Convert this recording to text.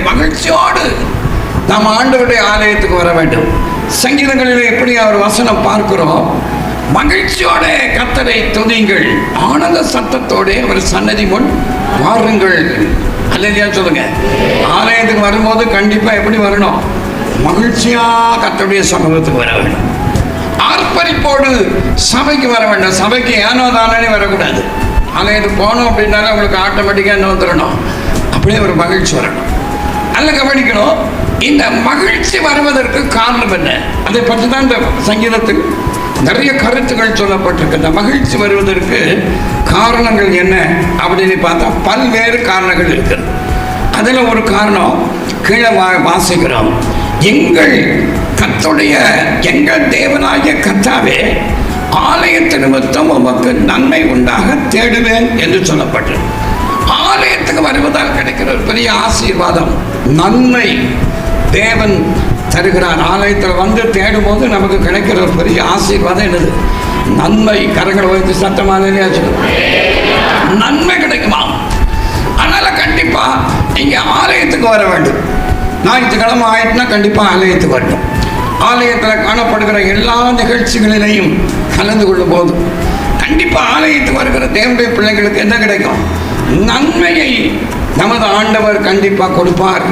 மகிழ்ச்சியோடு நாம் ஆண்டவருடைய ஆலயத்துக்கு வர வேண்டும். சங்கீதங்களில் எப்படி அவர் வசனம் பார்க்கிறோம், மகிழ்ச்சியோட கர்த்தரை துதியுங்கள், ஆனந்த சத்தத்தோட அவர் சன்னதி முன் வாருங்கள். அல்லேலூயா சொல்லுங்க. ஆலயத்துக்கு வரும்போது கண்டிப்பா எப்படி வரணும்? மகிழ்ச்சியா கர்த்தருடைய சமூகத்துக்கு வர வேண்டும். ஆர்ப்பரிப்போடு சபைக்கு வர வேண்டும். சபைக்கு ஏனோ தானே வரக்கூடாது. ஆலயத்துக்கு போனோம் அப்படின்னாலே உங்களுக்கு ஆட்டோமேட்டிக்காக என்ன வந்துடணும்? அப்படியே ஒரு மகிழ்ச்சி வரணும். நல்ல கவனிக்கணும். இந்த மகிழ்ச்சி வருவதற்கு காரணம் என்ன? அதை பற்றி தான் இந்த சங்கீதத்தில் நிறைய கருத்துக்கள் சொல்லப்பட்டிருக்கு. இந்த மகிழ்ச்சி வருவதற்கு காரணங்கள் என்ன அப்படின்னு பார்த்தா பல்வேறு காரணங்கள் இருக்குது. அதில் ஒரு காரணம் கீழே வாசிக்கிறோம். எங்கள் கர்த்தருடைய எங்கள் தேவனாகிய கர்த்தாவே, ஆலயத்து நிமித்தம் உமக்கு நன்மை உண்டாக தேடுவேன் என்று சொல்லப்பட்டது. ஆலயத்துக்கு வருவதால் கிடைக்கிற ஒரு பெரிய ஆசீர்வாதம், நன்மை தேவன் தருகிறார். ஆலயத்தில் வந்து தேடும் போது நமக்கு கிடைக்கிற ஒரு பெரிய ஆசீர்வாதம் என்னது? நன்மை. கரங்களை வைத்து சத்தமாக நன்மை கிடைக்குமா? அதனால கண்டிப்பா நீங்க ஆலயத்துக்கு வர வேண்டும். ஞாயிற்றுக்கிழமை ஆயிட்டுனா கண்டிப்பா ஆலயத்துக்கு வரணும். ஆலயத்தில் காணப்படுகிற எல்லா நிகழ்ச்சிகளிலையும் கலந்து கொள்ளும் போது கண்டிப்பா ஆலயத்துக்கு வருகிற தேவனுடைய பிள்ளைகளுக்கு என்ன கிடைக்கும்? நன்மையை நமது ஆண்டவர் கண்டிப்பா கொடுப்பார்.